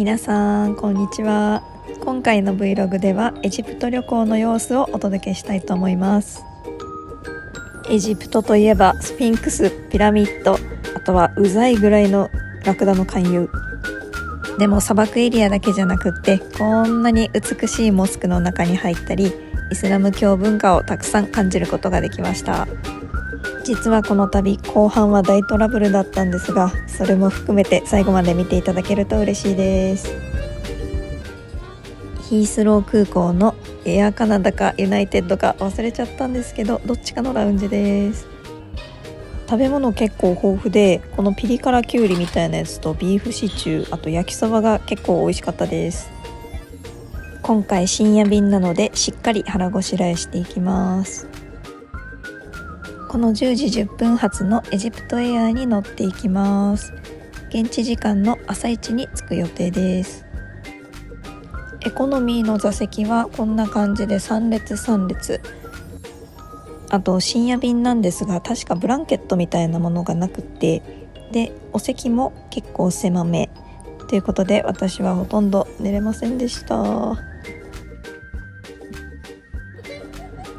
皆さんこんにちは。今回の Vlog ではエジプト旅行の様子をお届けしたいと思います。エジプトといえばスフィンクス、ピラミッド、あとはうざいぐらいのラクダの勧誘。でも砂漠エリアだけじゃなくって、こんなに美しいモスクの中に入ったり、イスラム教文化をたくさん感じることができました。実はこの旅後半は大トラブルだったんですが、それも含めて最後まで見ていただけると嬉しいです。ヒースロー空港のエアカナダかユナイテッドか忘れちゃったんですけど、どっちかのラウンジです。食べ物結構豊富で、このピリ辛きゅうりみたいなやつとビーフシチュー、あと焼きそばが結構美味しかったです。今回深夜便なのでしっかり腹ごしらえしていきます。この10時10分発のエジプトエアーに乗っていきます。現地時間の朝一に着く予定です。エコノミーの座席はこんな感じで3列3列。あと深夜便なんですが、確かブランケットみたいなものがなくって、でお席も結構狭めということで、私はほとんど寝れませんでした。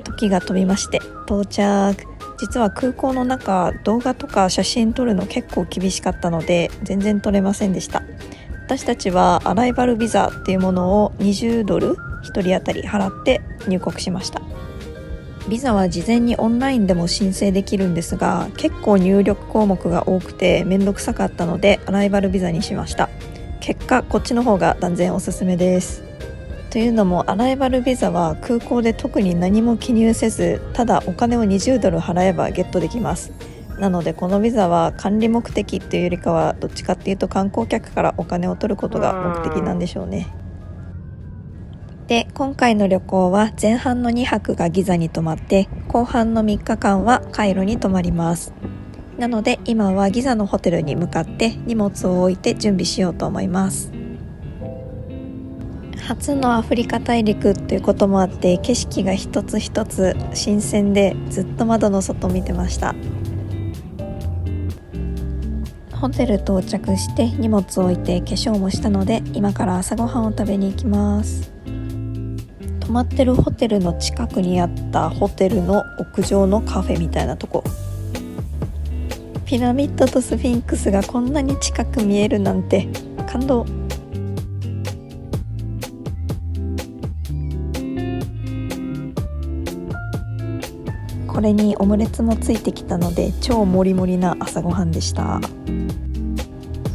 時が飛びまして到着。実は空港の中、動画とか写真撮るの結構厳しかったので全然撮れませんでした。私たちはアライバルビザっていうものを20ドル1人当たり払って入国しました。ビザは事前にオンラインでも申請できるんですが、結構入力項目が多くてめんどくさかったのでアライバルビザにしました。結果こっちの方が断然おすすめです。というのも、アライバルビザは空港で特に何も記入せず、ただお金を20ドル払えばゲットできます。なのでこのビザは管理目的っていうよりかは、どっちかっていうと観光客からお金を取ることが目的なんでしょうね。で、今回の旅行は前半の2泊がギザに泊まって、後半の3日間はカイロに泊まります。なので今はギザのホテルに向かって荷物を置いて準備しようと思います。初のアフリカ大陸ということもあって、景色が一つ一つ新鮮で、ずっと窓の外見てました。ホテル到着して荷物を置いて化粧もしたので、今から朝ごはんを食べに行きます。泊まってるホテルの近くにあったホテルの屋上のカフェみたいなとこ。ピラミッドとスフィンクスがこんなに近く見えるなんて感動。これにオムレツもついてきたので超モリモリな朝ごはんでした。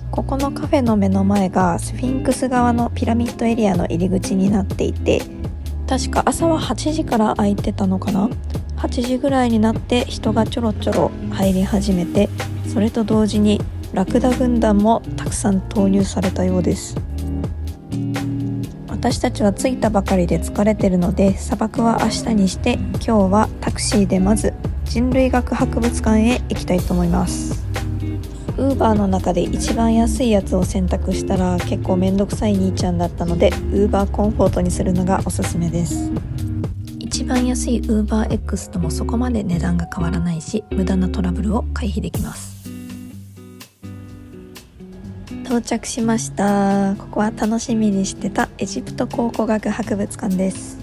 ここのカフェの目の前がスフィンクス側のピラミッドエリアの入り口になっていて、確か朝は8時から開いてたのかな。8時ぐらいになって人がちょろちょろ入り始めて、それと同時にラクダ軍団もたくさん投入されたようです。私たちは着いたばかりで疲れてるので、砂漠は明日にして、今日はタクシーでまず人類学博物館へ行きたいと思います。ウーバーの中で一番安いやつを選択したら結構めんどくさい兄ちゃんだったので、ウーバーコンフォートにするのがおすすめです。一番安いウーバー X ともそこまで値段が変わらないし、無駄なトラブルを回避できます。到着しました。ここは楽しみにしてたエジプト考古学博物館です。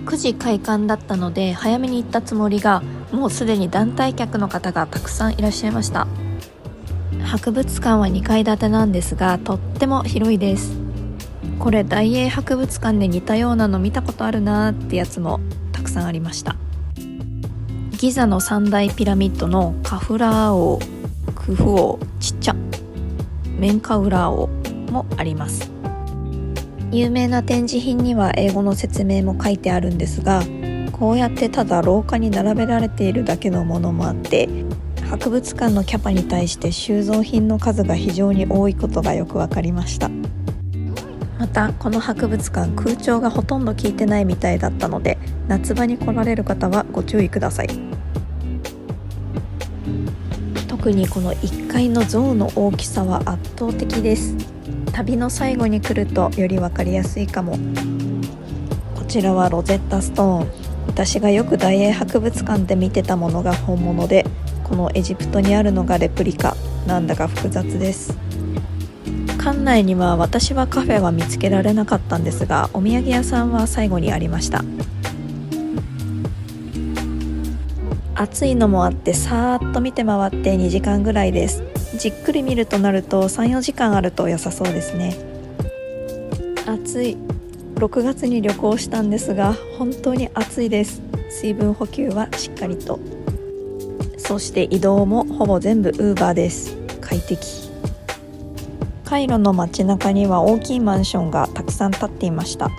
9時開館だったので早めに行ったつもりが、もうすでに団体客の方がたくさんいらっしゃいました。博物館は2階建てなんですが、とっても広いです。これ大英博物館で似たようなの見たことあるなってやつもたくさんありました。ギザの三大ピラミッドのカフラー王、クフ王、ちっちゃメンカウラー王もあります。有名な展示品には英語の説明も書いてあるんですが、こうやってただ廊下に並べられているだけのものもあって、博物館のキャパに対して収蔵品の数が非常に多いことがよく分かりました。またこの博物館、空調がほとんど効いてないみたいだったので、夏場に来られる方はご注意ください。特にこの1階の像の大きさは圧倒的です。旅の最後に来るとより分かりやすいかも。こちらはロゼッタストーン。私がよく大英博物館で見てたものが本物で、このエジプトにあるのがレプリカ。なんだか複雑です。館内には私はカフェは見つけられなかったんですが、お土産屋さんは最後にありました。暑いのもあってさーっと見て回って2時間ぐらいです。じっくり見るとなると 3,4 時間あると良さそうですね。暑い。6月に旅行したんですが本当に暑いです。水分補給はしっかりと。そして移動もほぼ全部 Uber です。快適。カイロの街中には大きいマンションがたくさん建っていました。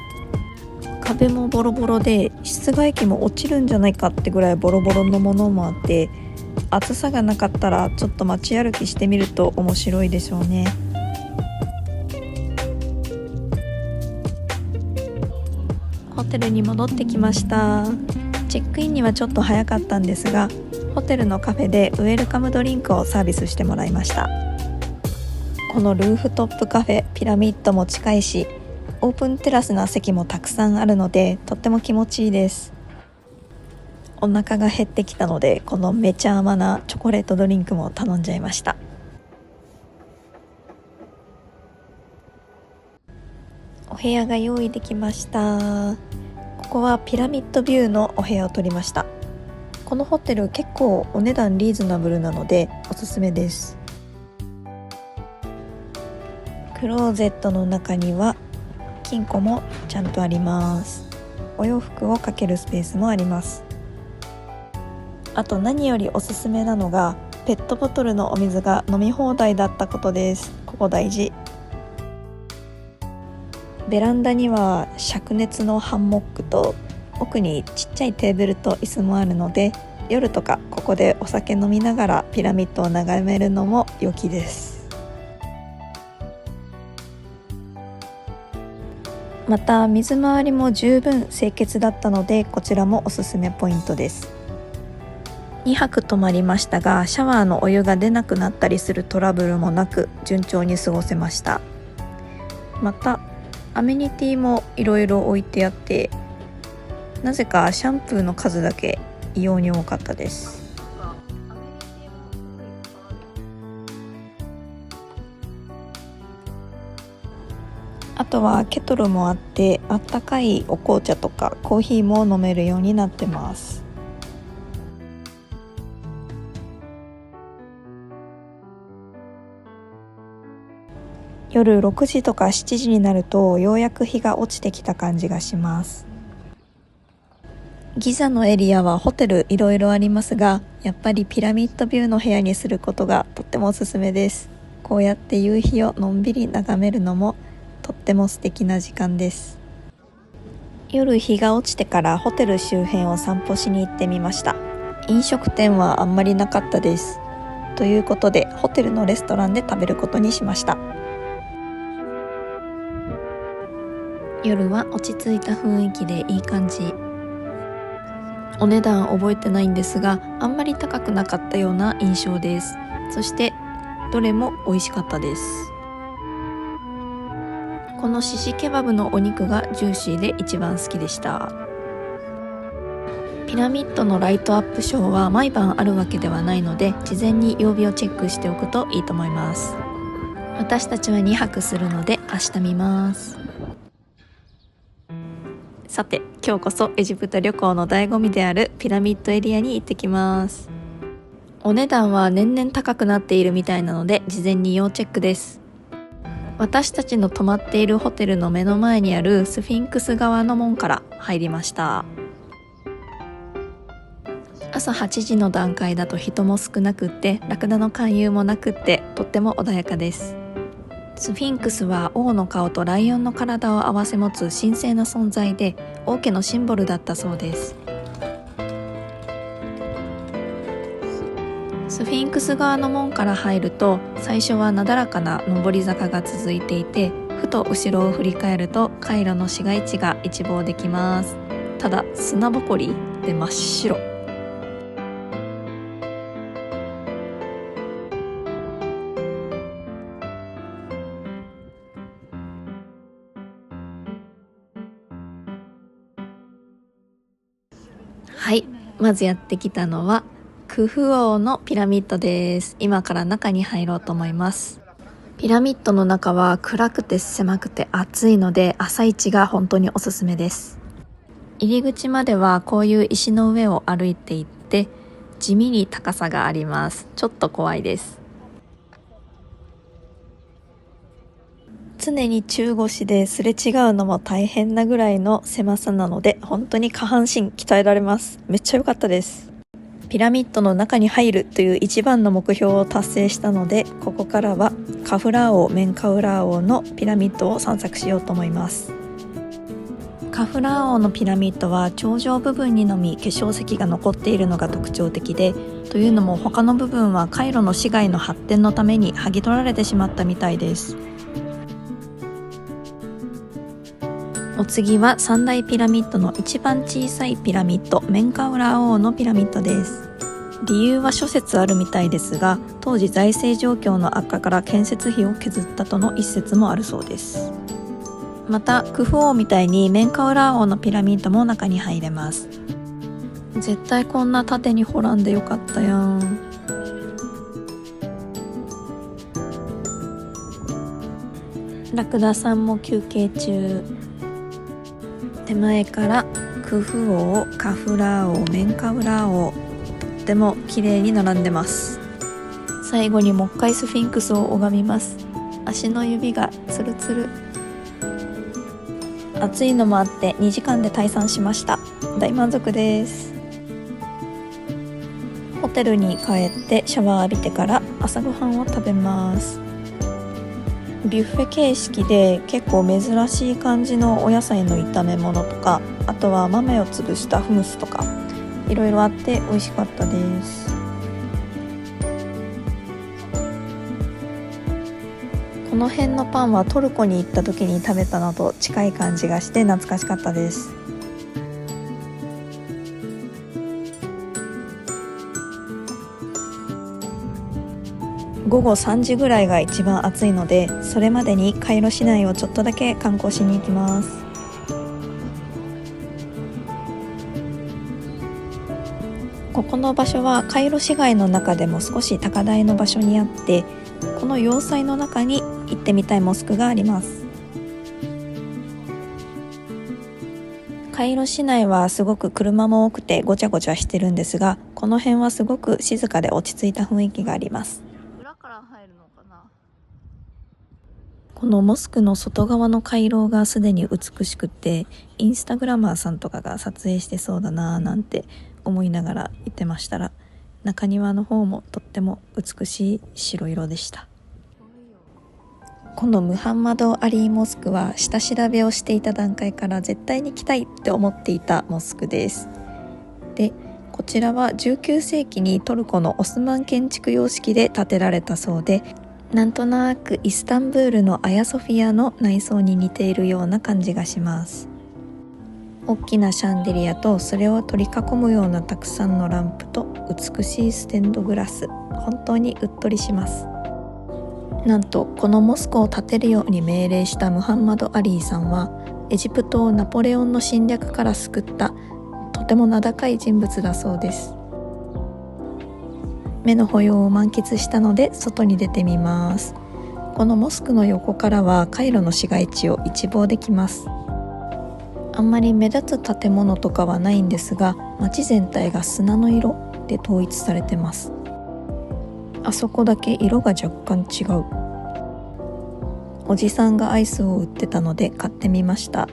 壁もボロボロで室外機も落ちるんじゃないかってぐらいボロボロのものもあって、暑さがなかったらちょっと街歩きしてみると面白いでしょうね。ホテルに戻ってきました。チェックインにはちょっと早かったんですが、ホテルのカフェでウェルカムドリンクをサービスしてもらいました。このルーフトップカフェ、ピラミッドも近いし、オープンテラスな席もたくさんあるのでとっても気持ちいいです。お腹が減ってきたので、このめちゃ甘なチョコレートドリンクも頼んじゃいました。お部屋が用意できました。ここはピラミッドビューのお部屋を取りました。このホテル結構お値段リーズナブルなのでおすすめです。クローゼットの中には金庫もちゃんとあります。お洋服をかけるスペースもあります。あと何よりおすすめなのがペットボトルのお水が飲み放題だったことです。ここ大事。ベランダには灼熱のハンモックと奥にちっちゃいテーブルと椅子もあるので、夜とかここでお酒飲みながらピラミッドを眺めるのも良きです。また水回りも十分清潔だったので、こちらもおすすめポイントです。2泊泊まりましたが、シャワーのお湯が出なくなったりするトラブルもなく順調に過ごせました。またアメニティもいろいろ置いてあって、なぜかシャンプーの数だけ異様に多かったです。あとはケトルもあって、あったかいお紅茶とかコーヒーも飲めるようになってます。夜6時とか7時になるとようやく日が落ちてきた感じがします。ギザのエリアはホテルいろいろありますが、やっぱりピラミッドビューの部屋にすることがとってもおすすめです。こうやって夕日をのんびり眺めるのもとっても素敵な時間です。夜日が落ちてからホテル周辺を散歩しに行ってみました。飲食店はあんまりなかったです。ということでホテルのレストランで食べることにしました。夜は落ち着いた雰囲気でいい感じ。お値段覚えてないんですが、あんまり高くなかったような印象です。そしてどれも美味しかったです。このシシケバブのお肉がジューシーで一番好きでした。ピラミッドのライトアップショーは毎晩あるわけではないので、事前に曜日をチェックしておくといいと思います。私たちは2泊するので明日見ます。さて、今日こそエジプト旅行の醍醐味であるピラミッドエリアに行ってきます。お値段は年々高くなっているみたいなので事前に要チェックです。私たちの泊まっているホテルの目の前にあるスフィンクス側の門から入りました。朝8時の段階だと人も少なくって、ラクダの勧誘もなくって、とっても穏やかです。スフィンクスは王の顔とライオンの体を併せ持つ神聖な存在で、王家のシンボルだったそうです。スフィンクス側の門から入ると、最初はなだらかな上り坂が続いていて、ふと後ろを振り返るとカイロの市街地が一望できます。ただ砂ぼこりで真っ白。はい、まずやってきたのはクフ王のピラミッドです。今から中に入ろうと思います。ピラミッドの中は暗くて狭くて暑いので朝一が本当におすすめです。入り口まではこういう石の上を歩いていって地味に高さがあります。ちょっと怖いです。常に中腰ですれ違うのも大変なぐらいの狭さなので本当に下半身鍛えられます。めっちゃ良かったです。ピラミッドの中に入るという一番の目標を達成したので、ここからはカフラー王、メンカウラー王のピラミッドを散策しようと思います。カフラー王のピラミッドは頂上部分にのみ化粧石が残っているのが特徴的で、というのも他の部分はカイロの市街の発展のために剥ぎ取られてしまったみたいです。お次は三大ピラミッドの一番小さいピラミッド、メンカウラー王のピラミッドです。理由は諸説あるみたいですが、当時財政状況の悪化から建設費を削ったとの一説もあるそうです。またクフ王みたいにメンカウラー王のピラミッドも中に入れます。絶対こんな縦に掘らんでよかったやん。ラクダさんも休憩中。手前からクフ王、カフラー王、メンカウラー王、とっても綺麗に並んでます。最後にもう一回スフィンクスを拝みます。足の指がツルツル。暑いのもあって2時間で退散しました。大満足です。ホテルに帰ってシャワー浴びてから朝ごはんを食べます。ビュッフェ形式で結構珍しい感じのお野菜の炒め物とか、あとは豆を潰したフムスとかいろいろあって美味しかったです。この辺のパンはトルコに行った時に食べたのと近い感じがして懐かしかったです。午後3時ぐらいが一番暑いので、それまでにカイロ市内をちょっとだけ観光しに行きます。ここの場所はカイロ市街の中でも少し高台の場所にあって、この要塞の中に行ってみたいモスクがあります。カイロ市内はすごく車も多くてごちゃごちゃしてるんですが、この辺はすごく静かで落ち着いた雰囲気があります。裏から入るのかな。このモスクの外側の回廊がすでに美しくて、インスタグラマーさんとかが撮影してそうだなぁなんて思いながら行ってましたら、中庭の方もとっても美しい白色でした。このムハンマド・アリーモスクは下調べをしていた段階から絶対に来たいって思っていたモスクです。で、こちらは19世紀にトルコのオスマン建築様式で建てられたそうで、なんとなくイスタンブールのアヤソフィアの内装に似ているような感じがします。大きなシャンデリアとそれを取り囲むようなたくさんのランプと美しいステンドグラス、本当にうっとりします。なんとこのモスクを建てるように命令したムハンマド・アリーさんはエジプトをナポレオンの侵略から救ったとても名高い人物だそうです。目の保養を満喫したので外に出てみます。このモスクの横からはカイロの市街地を一望できます。あんまり目立つ建物とかはないんですが、街全体が砂の色で統一されてます。あそこだけ色が若干違う。おじさんがアイスを売ってたので買ってみました。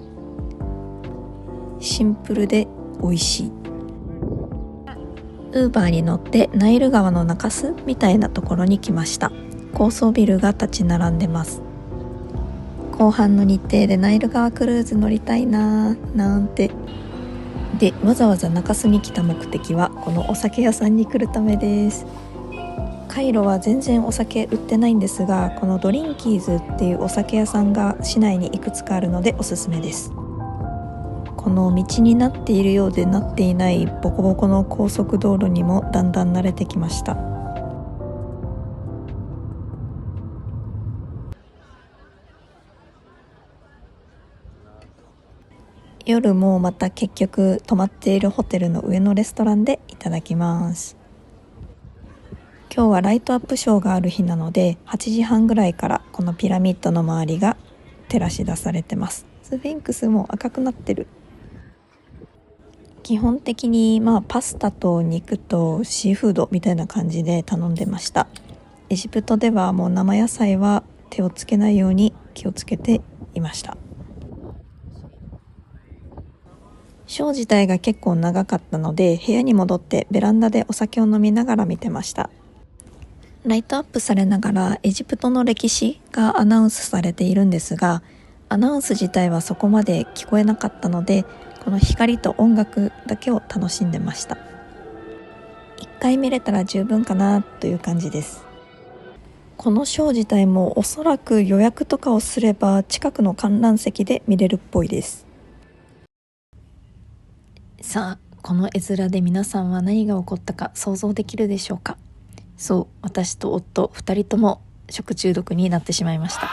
シンプルで美味しい。ウーバーに乗ってナイル川の中州みたいなところに来ました。高層ビルが立ち並んでます。後半の日程でナイル川クルーズ乗りたいなーなんて。で、わざわざ中州に来た目的はこのお酒屋さんに来るためです。カイロは全然お酒売ってないんですが、このドリンキーズっていうお酒屋さんが市内にいくつかあるのでおすすめです。この道になっているようでなっていないボコボコの高速道路にもだんだん慣れてきました。夜もまた結局泊まっているホテルの上のレストランでいただきます。今日はライトアップショーがある日なので、8時半ぐらいからこのピラミッドの周りが照らし出されてます。スフィンクスも赤くなってる。基本的にパスタと肉とシーフードみたいな感じで頼んでました。エジプトではもう生野菜は手をつけないように気をつけていました。ショー自体が結構長かったので、部屋に戻ってベランダでお酒を飲みながら見てました。ライトアップされながらエジプトの歴史がアナウンスされているんですが、アナウンス自体はそこまで聞こえなかったので、この光と音楽だけを楽しんでました。一回見れたら十分かなという感じです。このショー自体もおそらく予約とかをすれば近くの観覧席で見れるっぽいです。さあ、この絵面で皆さんは何が起こったか想像できるでしょうか。そう、私と夫2人とも食中毒になってしまいました。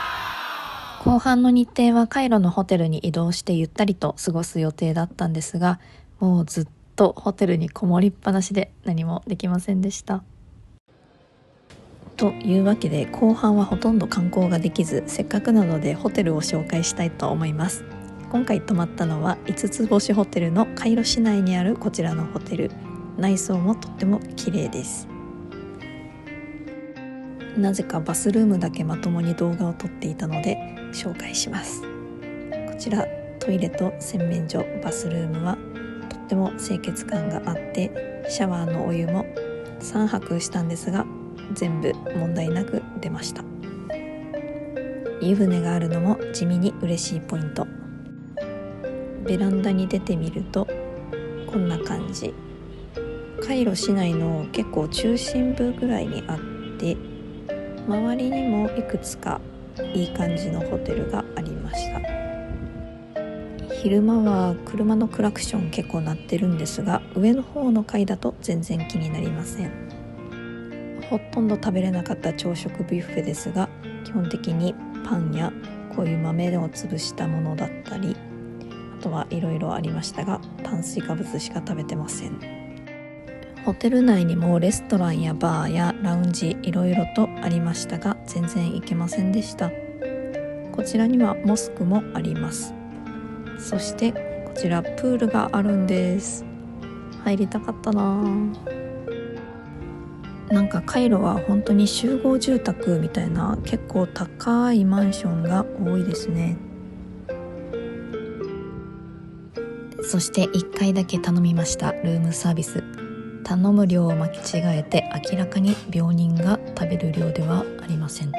後半の日程はカイロのホテルに移動してゆったりと過ごす予定だったんですが、もうずっとホテルにこもりっぱなしで何もできませんでした。というわけで後半はほとんど観光ができず、せっかくなのでホテルを紹介したいと思います。今回泊まったのは5つ星ホテルのカイロ市内にあるこちらのホテル。内装もとっても綺麗です。なぜかバスルームだけまともに動画を撮っていたので紹介します。こちらトイレと洗面所、バスルームはとっても清潔感があって、シャワーのお湯も3泊したんですが全部問題なく出ました。湯船があるのも地味に嬉しいポイント。ベランダに出てみるとこんな感じ。カイロ市内の結構中心部ぐらいにあって、周りにもいくつかいい感じのホテルがありました。昼間は車のクラクション結構鳴ってるんですが、上の方の階だと全然気になりません。ほとんど食べれなかった朝食ビュッフェですが、基本的にパンやこういう豆を潰したものだったり、あとはいろいろありましたが、炭水化物しか食べてません。ホテル内にもレストランやバーやラウンジいろいろとありましたが、全然行けませんでした。こちらにはモスクもあります。そしてこちらプールがあるんです。入りたかったな。なんかカイロは本当に集合住宅みたいな結構高いマンションが多いですね。そして1回だけ頼みましたルームサービス。頼む量を間違えて明らかに病人が食べる量ではありません。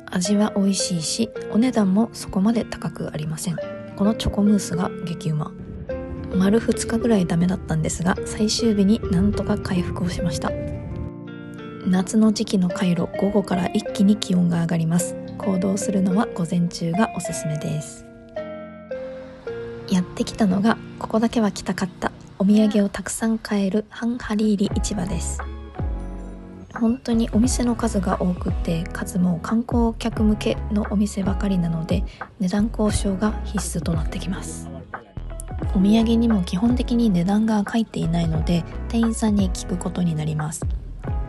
味は美味しいし、お値段もそこまで高くありません。このチョコムースが激うま。丸2日ぐらいダメだったんですが、最終日になんとか回復をしました。夏の時期のカイロ、午後から一気に気温が上がります。行動するのは午前中がおすすめです。やってきたのが、ここだけは来たかったお土産をたくさん買えるハンハリーリ市場です。本当にお店の数が多くて、数も観光客向けのお店ばかりなので、値段交渉が必須となってきます。お土産にも基本的に値段が書いていないので、店員さんに聞くことになります。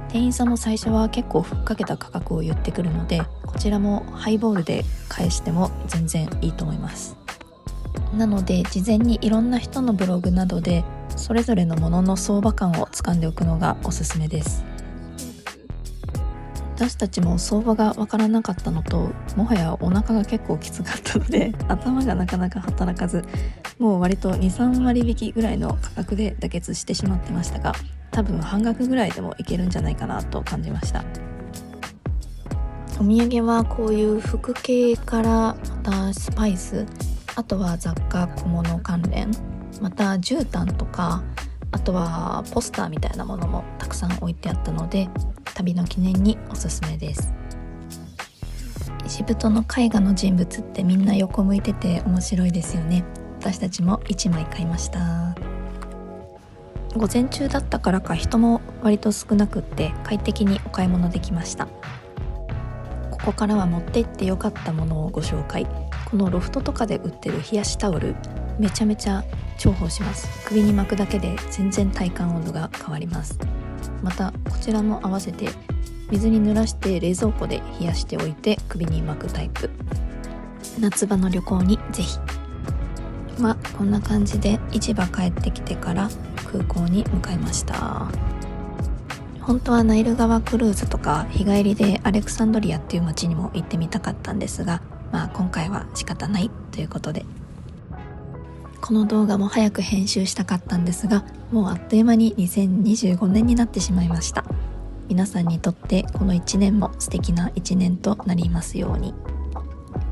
店員さんも最初は結構ふっかけた価格を言ってくるので、こちらもハイボールで返しても全然いいと思います。なので事前にいろんな人のブログなどでそれぞれのものの相場感をつかんでおくのがおすすめです。私たちも相場がわからなかったのと、もはやお腹が結構きつかったので頭がなかなか働かず、もう割と 2,3 割引きぐらいの価格で妥結してしまってましたが、多分半額ぐらいでもいけるんじゃないかなと感じました。お土産はこういう服系からまたスパイス、あとは雑貨小物関連、また絨毯とか、あとはポスターみたいなものもたくさん置いてあったので、旅の記念におすすめです。エジプトの絵画の人物ってみんな横向いてて面白いですよね。私たちも1枚買いました。午前中だったからか人も割と少なくって快適にお買い物できました。ここからは持って行ってよかったものをご紹介。このロフトとかで売ってる冷やしタオル、めちゃめちゃ重宝します。首に巻くだけで全然体感温度が変わります。またこちらも合わせて水に濡らして冷蔵庫で冷やしておいて首に巻くタイプ。夏場の旅行にぜひ。こんな感じで市場帰ってきてから空港に向かいました。本当はナイル川クルーズとか日帰りでアレクサンドリアっていう街にも行ってみたかったんですが、今回は仕方ないということで、この動画も早く編集したかったんですが、もうあっという間に2025年になってしまいました。皆さんにとってこの1年も素敵な1年となりますように。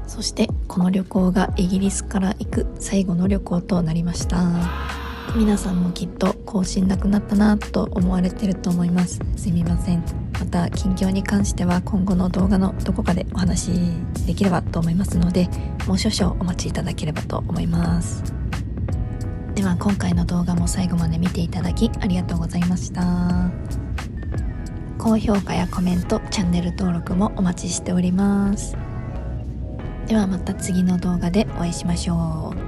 そしてこの旅行がイギリスから行く最後の旅行となりました。皆さんもきっと更新なくなったなと思われてると思います。すみません。また近況に関しては今後の動画のどこかでお話しできればと思いますので、もう少々お待ちいただければと思います。では今回の動画も最後まで見ていただきありがとうございました。高評価やコメント、チャンネル登録もお待ちしております。ではまた次の動画でお会いしましょう。